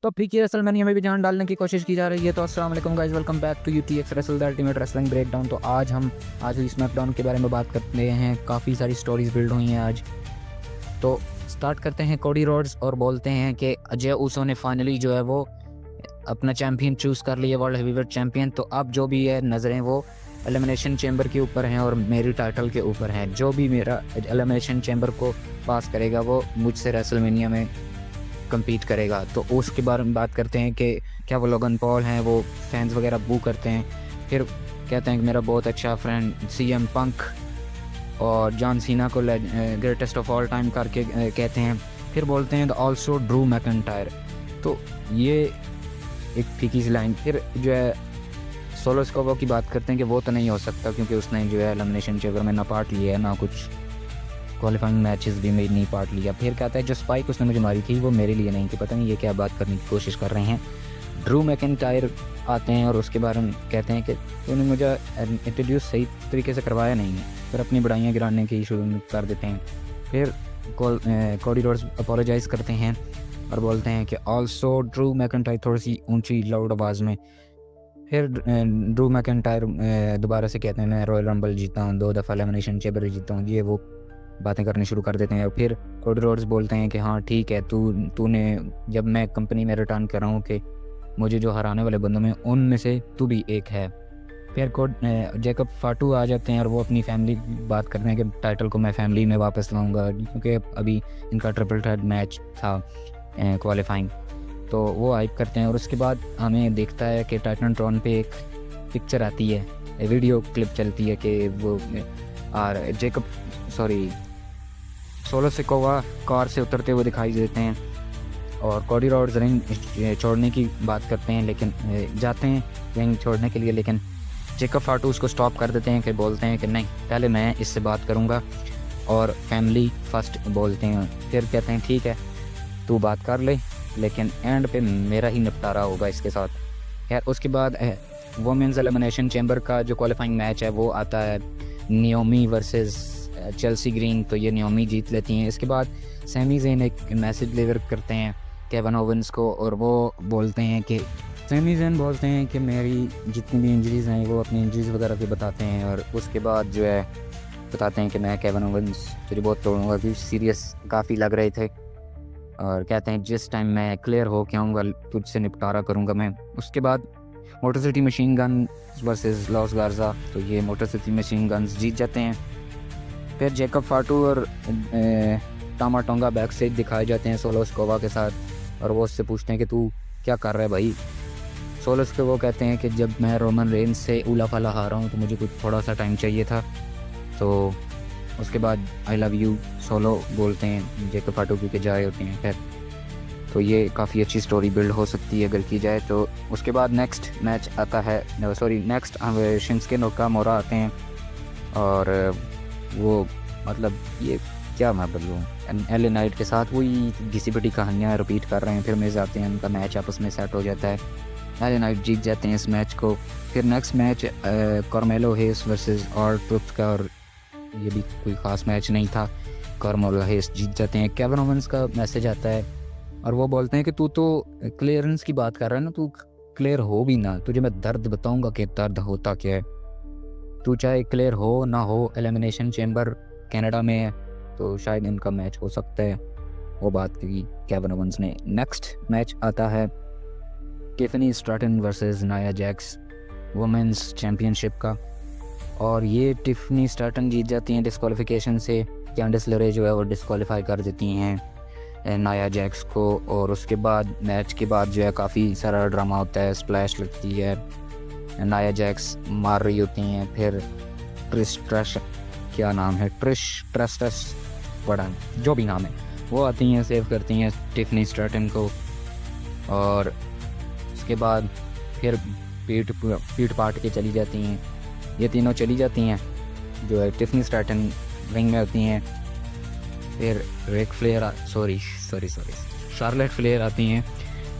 तो पीके रेसलमेनिया में भी जान डालने की कोशिश की जा रही है। तो अस्सलाम वालेकुम guys, welcome back to UTX wrestle the ultimate wrestling breakdown. तो आज हुई स्मैकडाउन के बारे में बात करते हैं। काफ़ी सारी स्टोरीज बिल्ड हुई हैं आज। तो स्टार्ट करते हैं कोडी रोड्स और बोलते हैं कि अजय ऊसो ने फाइनली जो है वो अपना चैम्पियन चूज़ कर लिया, वर्ल्ड हेवीवेट चैम्पियन। तो अब जो भी है नज़रें वो एलिमिनेशन चैम्बर के ऊपर हैं और मेरी टाइटल के ऊपर हैं। जो भी मेरा एलिमिनेशन चैम्बर को पास करेगा वो मुझसे रेसलमेनिया में कम्पीट करेगा। तो उसके बारे में बात करते हैं कि क्या वो लोगन पॉल हैं, वो फैंस वगैरह बू करते हैं। फिर कहते हैं कि मेरा बहुत अच्छा फ्रेंड सीएम पंक और जॉन सीना को ग्रेटेस्ट ऑफ ऑल टाइम करके कहते हैं। फिर बोलते हैं ऑल्सो ड्रू मैकइंटायर। तो ये एक फीकी सी लाइन। फिर जो है सोलो स्कोबा की बात करते हैं कि वो तो नहीं हो सकता क्योंकि उसने जो है एलिमिनेशन चैम्बर में ना पार्ट लिया है, ना कुछ क्वालिफाइंग मैचेस भी में नहीं पार्ट लिया। फिर कहता है जो स्पाइक उसने मुझे मारी थी वो मेरे लिए नहीं थी। पता नहीं ये क्या बात करने की कोशिश कर रहे हैं। ड्रू मैकइंटायर आते हैं और उसके बारे में कहते हैं कि उन्होंने मुझे इंट्रोड्यूस सही तरीके से करवाया नहीं है। फिर अपनी बढ़ाइयाँ गिराने की शुरू कर देते हैं। फिर कोडी रोड्स अपोलोजाइज़ करते हैं और बोलते हैं कि ऑल्सो ड्रू मैकइंटायर, थोड़ी सी ऊंची लाउड आवाज़ में। फिर ड्रू मैकइंटायर दोबारा से कहते हैं मैं रॉयल रंबल जीता हूँ, 2 दफ़ा एलिमिनेशन चैम्बर जीता हूँ, ये वो बातें करनी शुरू कर देते हैं। और फिर कोडी रोड्स बोलते हैं कि हाँ ठीक है, तूने जब मैं कंपनी में रिटर्न कर रहा हूँ कि मुझे जो हराने वाले बंदों में उनमें से तू भी एक है। फिर जैकब फाटू आ जाते हैं और वो अपनी फैमिली बात करते हैं कि टाइटल को मैं फैमिली में वापस लाऊंगा क्योंकि अभी इनका ट्रिपल थ्रेट मैच था क्वालिफाइंग। तो वो हाइप करते हैं और उसके बाद हमें देखता है कि टाइटनट्रॉन पे एक पिक्चर आती है, वीडियो क्लिप चलती है कि वो सोलो सिकोवा कार से उतरते हुए दिखाई देते हैं और कोडी रोड्स रिंग छोड़ने की बात करते हैं, लेकिन जाते हैं रिंग छोड़ने के लिए, लेकिन जैकब फाटू उसको स्टॉप कर देते हैं कि बोलते हैं कि नहीं, पहले मैं इससे बात करूंगा और फैमिली फर्स्ट बोलते हैं। फिर कहते हैं ठीक है तू बात कर ले, लेकिन एंड पे मेरा ही निपटारा होगा इसके साथ। खैर उसके बाद वोमेंस एलिमिनेशन चैम्बर का जो क्वालिफाइंग मैच है वो आता है नियोमी वर्सेस चेल्सी ग्रीन। तो ये नियोमी जीत लेती हैं। इसके बाद सैमी ज़ेन एक मैसेज डिलीवर करते हैं केविन ओवेंस को और वो बोलते हैं कि सैमी ज़ेन बोलते हैं कि मेरी जितनी भी इंजरीज़ हैं वो अपनी इंजरीज़ वगैरह भी बताते हैं और उसके बाद जो है बताते हैं कि मैं केविन ओवेंस तुझे बहुत तोड़ूंगा, क्योंकि सीरियस काफ़ी लग रहे थे। और कहते हैं जिस टाइम मैं क्लियर हो के आऊँगा तुझसे निपटारा करूँगा मैं। उसके बाद motor city machine gun versus loss गार्जा। तो ये मोटर सिटी मशीन गन्स जीत जाते हैं। फिर जैकब फाटू और टामा टोंगा बैक स्टेज दिखाए जाते हैं सोलो स्कोवा के साथ और वो उससे पूछते हैं कि तू क्या कर रहा है भाई। सोलो स्कोवा कहते हैं कि जब मैं रोमन रेंज से उला फला हारा हूँ तो मुझे कुछ थोड़ा सा टाइम चाहिए था। तो उसके बाद आई लव यू सोलो बोलते हैं जैकब फाटू क्योंकि जा रहे होते हैं। खैर तो ये काफ़ी अच्छी स्टोरी बिल्ड हो सकती है अगर की जाए तो। उसके बाद नेक्स्ट मैच आता है, नेक्स्ट शिंस्के नाकामोरा आते हैं और वो मतलब ये क्या मैं बोलूँ, एल नाइट के साथ वही घिसी पिटी कहानियाँ रिपीट कर रहे हैं। फिर मेज आते हैं, उनका मैच आपस में सेट हो जाता है, एल नाइट जीत जाते हैं इस मैच को। फिर नेक्स्ट मैच कार्मेलो हेस वर्सेस और ट्रुथ का, और ये भी कोई ख़ास मैच नहीं था, कार्मेलो हेस जीत जाते हैं। केविन ओवेंस का मैसेज आता है और वो बोलते हैं कि तू तो क्लियरेंस की बात कर रहा है ना, तू क्लियर हो भी ना, तुझे मैं दर्द बताऊंगा कि दर्द होता क्या है। तू चाहे क्लियर हो ना हो, एलिमिनेशन चैम्बर कनाडा में है तो शायद इनका मैच हो सकता है। वो बात की केविन ओवेंस ने। नेक्स्ट मैच आता है Tiffany Stratton versus Nia Jax women's championship का और ये टिफनी स्ट्रैटन जीत जाती हैं डिस्क्वालिफिकेशन से। कैंडिस लेरे जो है वो डिस्क्वालीफाई कर देती हैं नाया जैक्स को। और उसके बाद मैच के बाद जो है काफ़ी सारा ड्रामा होता है, स्प्लैश लगती है, नाया जैक्स मार रही होती हैं। फिर ट्रिश क्या नाम है, ट्रस्टस बड़ा जो भी नाम है, वो आती हैं, सेव करती हैं टिफनी स्ट्रैटन को। और उसके बाद फिर पीट पाट के चली जाती हैं, ये तीनों चली जाती हैं जो है टिफनी स्ट्रैटन रिंग में होती हैं। फिर शार्लेट फ्लेयर आती हैं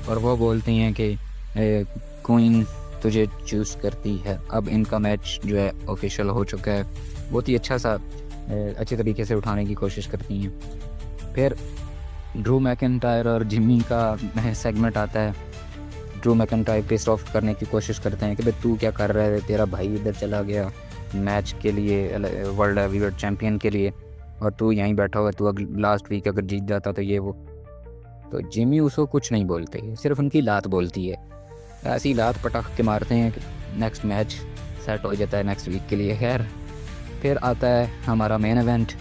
और वो बोलती हैं कि क्वीन तुझे चूज़ करती है। अब इनका मैच जो है ऑफिशियल हो चुका है। बहुत ही अच्छे तरीके से उठाने की कोशिश करती हैं। फिर ड्रू मैकिंटायर और जिमी का सेगमेंट आता है। ड्रू मैकिंटायर पिस ऑफ करने की कोशिश करते हैं कि भाई तू क्या कर रहा है, तेरा भाई इधर चला गया मैच के लिए, वर्ल्ड हेवीवेट चैम्पियन के लिए, और तू यहीं बैठा हुआ, तू लास्ट वीक अगर जीत जाता तो ये वो। तो जिमी उसको कुछ नहीं बोलते, सिर्फ उनकी लात बोलती है। ऐसी लात पटक के मारते हैं कि नेक्स्ट मैच सेट हो जाता है नेक्स्ट वीक के लिए। खैर फिर आता है हमारा main event,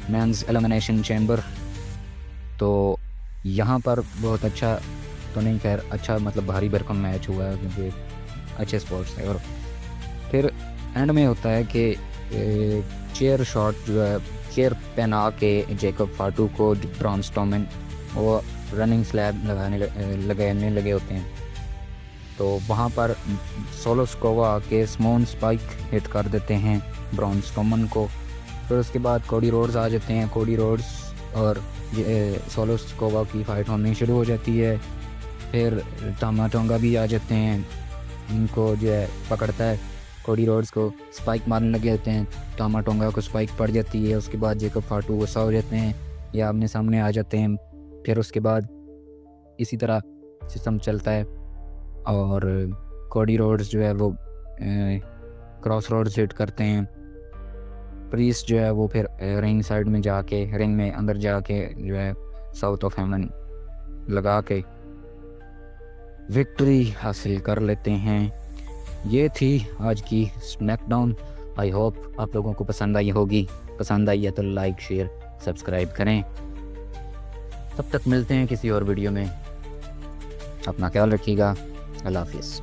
men's elimination chamber. तो यहाँ पर बहुत अच्छा तो नहीं, खैर अच्छा मतलब भारी भरकम मैच हुआ है क्योंकि अच्छे स्पोर्ट्स है। और फिर एंड में होता है कि चेयर शॉट जो है, चेयर पहना के जेकब फाटू को ब्रॉन स्ट्रोमैन वो रनिंग स्लैब लगाने लगे होते हैं। तो वहाँ पर सोलो स्कोवा आके स्मोन स्पाइक हिट कर देते हैं ब्रॉन स्ट्रोमैन को। फिर उसके बाद कोडी रोड्स आ जाते हैं। कोडी रोड्स और सोलो स्कोवा की फ़ाइट होनी शुरू हो जाती है। फिर टामा टोंगा भी आ जाते हैं, इनको जो है पकड़ता है, कोडी रोड्स को स्पाइक मारने लगे होते हैं। टामा टोंगा को स्पाइक पड़ जाती है। उसके बाद जेकब फाटू गुस्सा हो जाते हैं या आमने सामने आ जाते हैं। फिर उसके बाद इसी तरह सिस्टम चलता है और कोडी रोड्स जो है वो क्रॉस रोड्स हिट करते हैं। प्रीस जो है वो फिर रिंग साइड में जाके, रिंग में अंदर जाके जो है साउथ ऑफ हेमन लगा के विक्ट्री हासिल कर लेते हैं। ये थी आज की स्मैकडाउन। आई होप आप लोगों को पसंद आई होगी। पसंद आई है तो लाइक शेयर सब्सक्राइब करें। तब तक मिलते हैं किसी और वीडियो में। अपना ख्याल रखिएगा। अल्लाह हाफिज़।